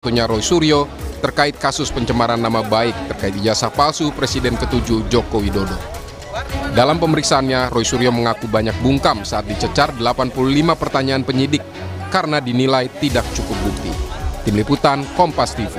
Satunya Roy Suryo terkait kasus pencemaran nama baik terkait ijazah palsu Presiden ke-7 Joko Widodo. Dalam pemeriksaannya, Roy Suryo mengaku banyak bungkam saat dicecar 85 pertanyaan penyidik karena dinilai tidak cukup bukti. Tim Liputan Kompas TV.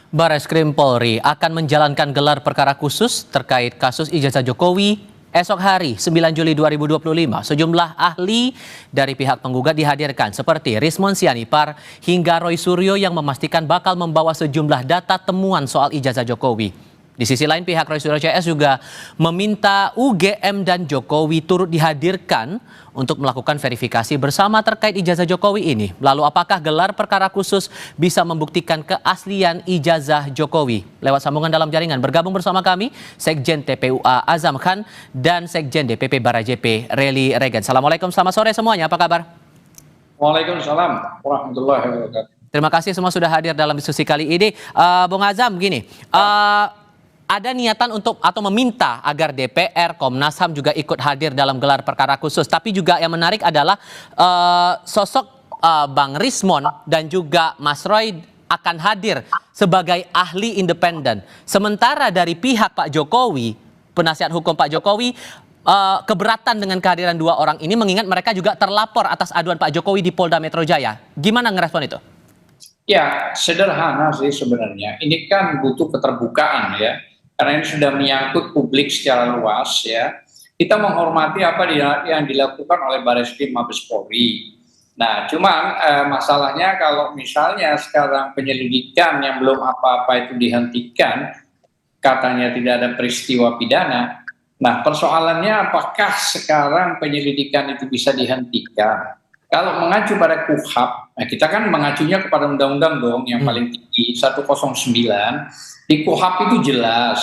Bareskrim Polri akan menjalankan gelar perkara khusus terkait kasus ijazah Jokowi. Esok hari 9 Juli 2025, sejumlah ahli dari pihak penggugat dihadirkan seperti Rismon Sianipar hingga Roy Suryo yang memastikan bakal membawa sejumlah data temuan soal ijazah Jokowi. Di sisi lain, pihak Roy Suryo CS juga meminta UGM dan Jokowi turut dihadirkan untuk melakukan verifikasi bersama terkait ijazah Jokowi ini. Lalu apakah gelar perkara khusus bisa membuktikan keaslian ijazah Jokowi? Lewat sambungan dalam jaringan bergabung bersama kami Sekjen TPUA Azam Khan dan Sekjen DPP Barajepi Reli Regan. Assalamualaikum, selamat sore semuanya, apa kabar? Waalaikumsalam warahmatullahi wabarakatuh. Terima kasih semua sudah hadir dalam diskusi kali ini. Bung Azam, gini, ada niatan untuk atau meminta agar DPR, Komnas HAM juga ikut hadir dalam gelar perkara khusus. Tapi juga yang menarik adalah sosok Bang Rismon dan juga Mas Roy akan hadir sebagai ahli independen. Sementara dari pihak Pak Jokowi, penasihat hukum Pak Jokowi, keberatan dengan kehadiran dua orang ini mengingat mereka juga terlapor atas aduan Pak Jokowi di Polda Metro Jaya. Gimana ngerespon itu? Ya, sederhana sih sebenarnya. Ini kan butuh keterbukaan ya. Karena ini sudah menyangkut publik secara luas ya. Kita menghormati apa yang dilakukan oleh Bareskrim Mabes Polri. Nah, cuman masalahnya kalau misalnya sekarang penyelidikan yang belum apa-apa itu dihentikan, katanya tidak ada peristiwa pidana. Nah, persoalannya apakah sekarang penyelidikan itu bisa dihentikan? Kalau mengacu pada KUHP, nah kita kan mengacunya kepada undang-undang dong yang paling tinggi 109. Di KUHP itu jelas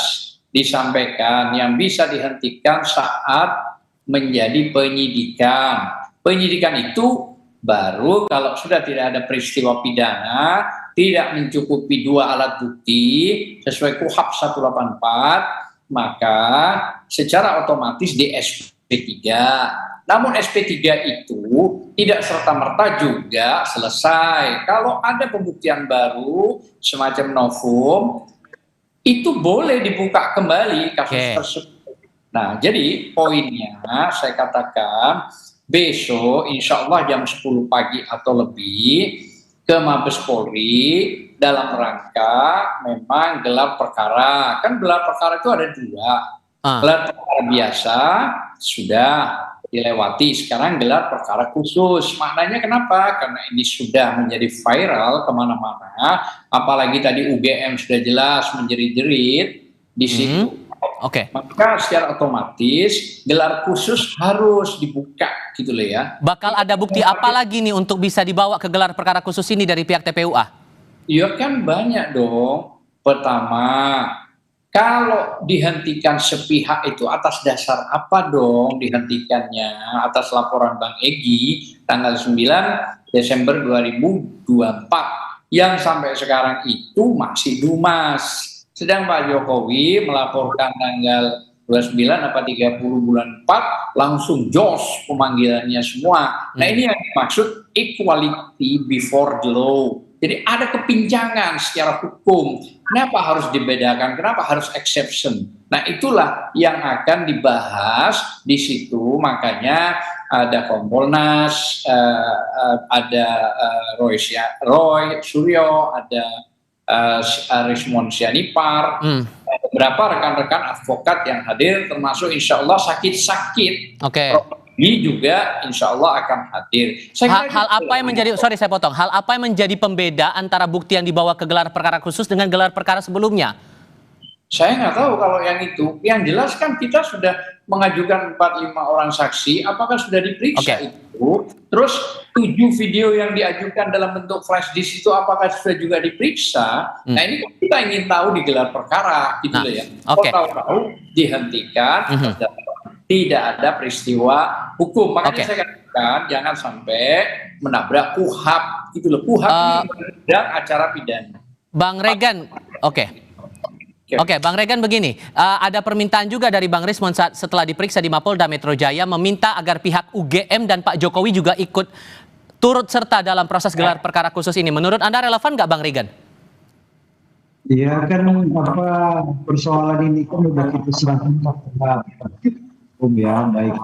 disampaikan yang bisa dihentikan saat menjadi penyidikan. Penyidikan itu baru kalau sudah tidak ada peristiwa pidana, tidak mencukupi 2 alat bukti sesuai KUHP 184, maka secara otomatis di SP3. Namun SP3 itu tidak serta-merta juga selesai. Kalau ada pembuktian baru semacam novum, itu boleh dibuka kembali kasus tersebut. Nah, jadi poinnya saya katakan besok insya Allah jam 10 pagi atau lebih ke Mabes Polri dalam rangka memang gelar perkara. Kan gelar perkara itu ada 2. Gelar perkara biasa sudah dilewati, sekarang gelar perkara khusus. Maknanya kenapa? Karena ini sudah menjadi viral kemana-mana, apalagi tadi UGM sudah jelas menjerit-jerit di situ. Maka secara otomatis gelar khusus harus dibuka gitu loh ya. Bakal ada bukti apa lagi nih untuk bisa dibawa ke gelar perkara khusus ini dari pihak TPUA? Ya kan banyak dong. Pertama, kalau dihentikan sepihak itu atas dasar apa dong dihentikannya? Atas laporan Bang Egy tanggal 9 Desember 2024 yang sampai sekarang itu masih dumas. Sedang Pak Jokowi melaporkan tanggal 29 apa 30 bulan 4 langsung jos pemanggilannya semua. Nah, ini yang dimaksud equality before the law. Jadi ada kepinjangan secara hukum. Kenapa harus dibedakan? Kenapa harus exception? Nah, itulah yang akan dibahas di situ. Makanya ada Kompolnas, ada Roy Suryo, ada Rismon Sianipar, beberapa rekan-rekan advokat yang hadir, termasuk insya Allah sakit-sakit. Ini juga insya Allah akan hadir. Hal apa yang menjadi, hal apa yang menjadi pembeda antara bukti yang dibawa ke gelar perkara khusus dengan gelar perkara sebelumnya? Saya nggak tahu kalau yang itu. Yang jelas kan kita sudah mengajukan 4-5 orang saksi, apakah sudah diperiksa itu? Terus 7 video yang diajukan dalam bentuk flash disk itu apakah sudah juga diperiksa? Nah, ini kita ingin tahu di gelar perkara gitu loh ya. Tahu dihentikan, tidak ada peristiwa hukum. Makanya saya katakan jangan sampai menabrak KUHP gitu loh. KUHP ini menabrak acara pidana. Bang Regan, Oke, Bang Regan begini, ada permintaan juga dari Bang Rismon setelah diperiksa di Mapolda Metro Jaya meminta agar pihak UGM dan Pak Jokowi juga ikut turut serta dalam proses gelar perkara khusus ini. Menurut Anda relevan nggak, Bang Regan? Ya kan persoalan ini kan udah kita serahkan kepada hukum ya, baik.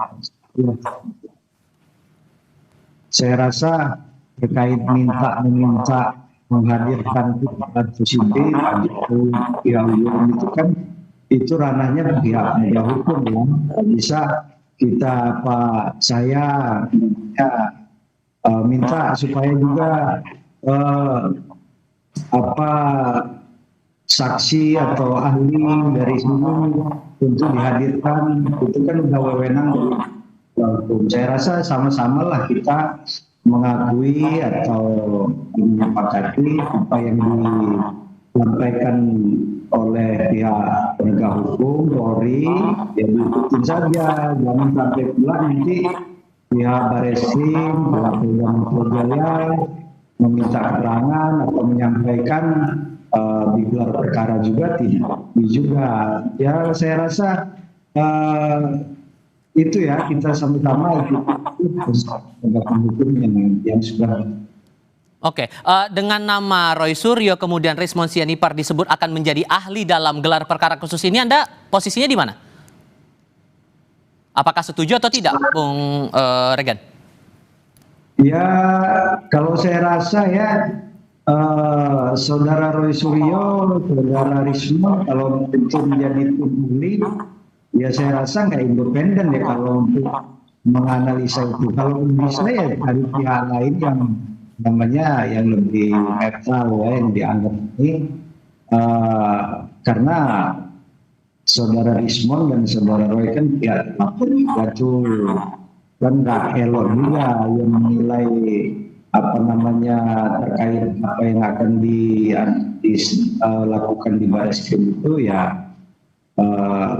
Saya rasa terkait meminta menghadirkan pihak positif itu pihak itu kan itu ranahnya pihak penegak hukum ya. Bisa kita saya minta supaya juga saksi atau ahli dari sini untuk dihadirkan, itu kan udah wewenang dari hukum. Saya rasa sama-sama lah kita mengakui atau menyepakati apa yang disampaikan oleh pihak penegak hukum, Polri, ya diikutin saja, jangan sampai pula nanti pihak Bareskrim, pihak Polda Metro Jaya meminta keterangan atau menyampaikan digelar perkara juga tidak juga. Ya saya rasa itu ya kita sama-sama penegakan hukum yang sudah. Oke, dengan nama Roy Suryo kemudian Rismon Sianipar disebut akan menjadi ahli dalam gelar perkara khusus ini, Anda posisinya di mana? Apakah setuju atau tidak, Bung Regan? Ya, kalau saya rasa ya Saudara Roy Suryo, Saudara Rismon kalau itu menjadi ahli, ya saya rasa nggak independen ya kalau untuk menganalisa itu. Kalau bisa ya dari pihak lain yang namanya yang lebih netral ya, yang dianggap ini karena Saudara Rismon dan Saudara Roy kan pihak lapor juga tuh kan nggak elok juga yang menilai terkait apa yang akan dilakukan di Bareskrim itu ya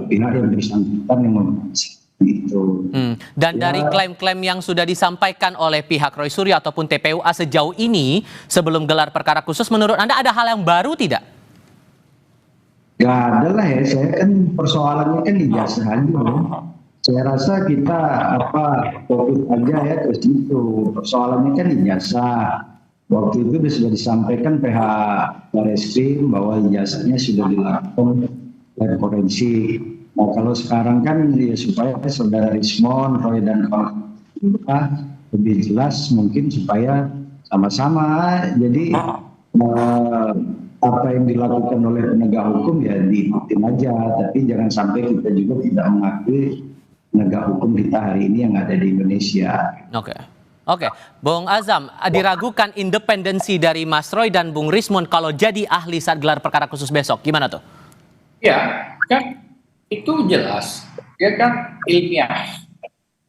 pihak yang bersangkutan yang membahas itu. Dan dari klaim-klaim yang sudah disampaikan oleh pihak Roy Suryo ataupun TPUA sejauh ini sebelum gelar perkara khusus, menurut Anda ada hal yang baru tidak? Ya ada lah ya, saya kan persoalannya kan ijazah aja. Saya rasa kita fokus aja ya ke situ. Persoalannya kan ijazah. Waktu itu sudah disampaikan pihak Bareskrim bahwa ijazahnya sudah dilakukan dan forensik. Nah kalau sekarang kan ya supaya Saudara Rismon, Roy dan kawan lebih jelas mungkin supaya sama-sama. Jadi apa yang dilakukan oleh penegak hukum ya diikutin aja. Tapi jangan sampai kita juga tidak mengakui penegak hukum kita hari ini yang ada di Indonesia. Oke, Bung Azam, diragukan independensi dari Mas Roy dan Bung Rismon kalau jadi ahli saat gelar perkara khusus besok, gimana tuh? Ya, kan itu jelas, dia kan ilmiah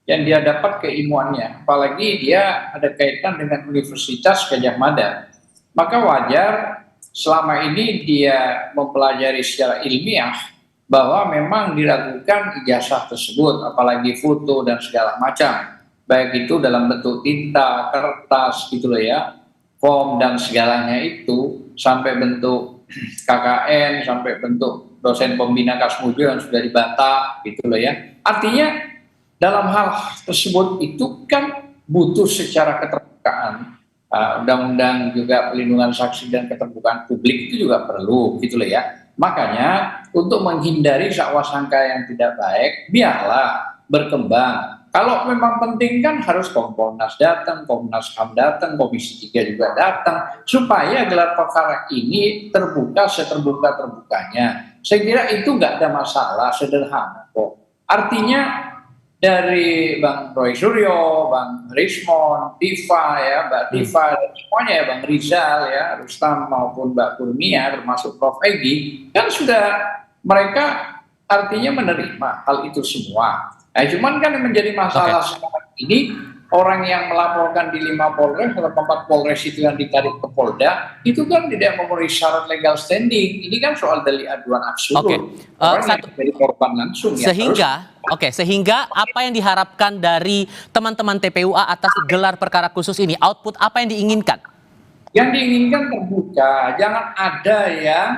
yang dia dapat keilmuannya, apalagi dia ada kaitan dengan Universitas Gadjah Mada, maka wajar selama ini dia mempelajari secara ilmiah bahwa memang diragukan ijazah tersebut, apalagi foto dan segala macam, baik itu dalam bentuk tinta, kertas gitu loh ya, form dan segalanya itu, sampai bentuk KKN, sampai bentuk dosen pembina Kasmujo yang sudah dibata gitu loh ya. Artinya dalam hal tersebut itu kan butuh secara keterbukaan. Undang-undang juga pelindungan saksi dan keterbukaan publik itu juga perlu gitu loh ya. Makanya untuk menghindari sakwa sangka yang tidak baik, biarlah berkembang. Kalau memang penting kan harus Kompolnas datang, Komnas HAM datang, Komisi 3 juga datang, supaya gelar perkara ini terbuka seterbuka-terbukanya. Saya kira itu nggak ada masalah, sederhana kok. Artinya dari Bang Roy Suryo, Bang Rismon, Tifa ya, Mbak Tifa, dan semuanya ya, Bang Rizal ya, Rustam maupun Mbak Kurnia, termasuk Prof. Egi, kan sudah mereka artinya menerima hal itu semua. Nah, cuman kan yang menjadi masalah sekarang ini, orang yang melaporkan di 5 Polres atau 4 Polres itu yang ditarik ke Polda, itu kan tidak memenuhi syarat legal standing. Ini kan soal delik aduan absolut. Orang yang jadi korban langsung sehingga apa yang diharapkan dari teman-teman TPUA atas gelar perkara khusus ini, output apa yang diinginkan? Yang diinginkan terbuka, jangan ada yang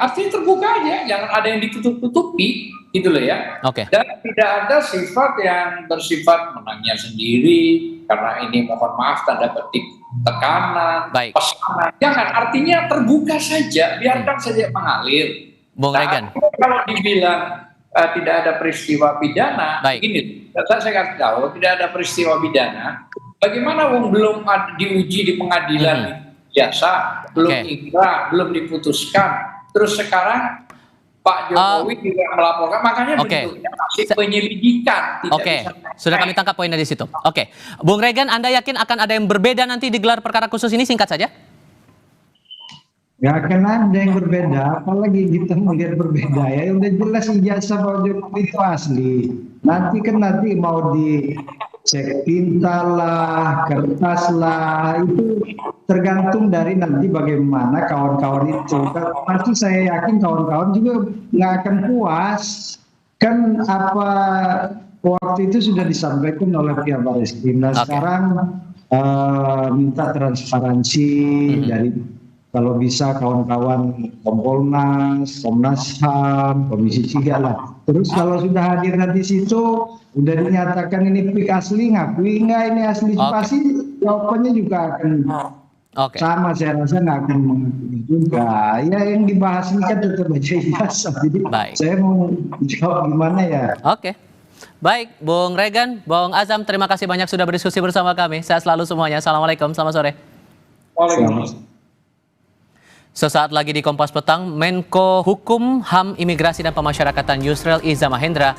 Artinya terbuka aja, jangan ada yang ditutup-tutupi, gitu loh ya. Oke. Dan tidak ada sifat yang bersifat menangnya sendiri, karena ini mohon maaf tanda petik tekanan, Baik. pesanan. Jangan, artinya terbuka saja, biarkan saja mengalir. Bung Regan. Kalau dibilang tidak ada peristiwa pidana, Baik. ini saya kasih tahu, tidak ada peristiwa pidana. Bagaimana wong belum diuji di pengadilan biasa, belum Oke. ingkrah, belum diputuskan, terus sekarang Pak Jokowi juga melaporkan, makanya Oke. bentuknya masih penyelidikan. Tidak Oke, bisa sudah kami tangkap poinnya di situ. Oke, Bung Regan, Anda yakin akan ada yang berbeda nanti di gelar perkara khusus ini? Singkat saja. Nggak akan ada yang berbeda, apalagi kita melihat berbeda ya. Udah jelas ijazah Pak Jokowi itu asli. Nanti mau dicek tinta lah, kertas lah, itu tergantung dari nanti bagaimana kawan-kawan itu. Pasti saya yakin kawan-kawan juga nggak akan puas. Kan apa waktu itu sudah disampaikan oleh pihak Barreskrim. Nah, sekarang minta transparansi dari kalau bisa kawan-kawan Kompolnas, Komnas HAM, Komisi 3 lah. Terus kalau sudah hadir di situ, udah dinyatakan ini pik asli, ngakui nggak ini asli, pasti jawabannya juga akan sama. Saya rasa nggak akan mengakui juga. Ya yang dibahas ini kan tetap aja ijazah. Jadi saya mau jawab gimana ya. Oke. Baik, Bung Regan, Bung Azam, terima kasih banyak sudah berdiskusi bersama kami. Sehat selalu semuanya. Assalamualaikum, selamat sore. Waalaikumsalam. Sesaat lagi di Kompas Petang, Menko Hukum, HAM, Imigrasi dan Pemasyarakatan Yusril Iza Mahendra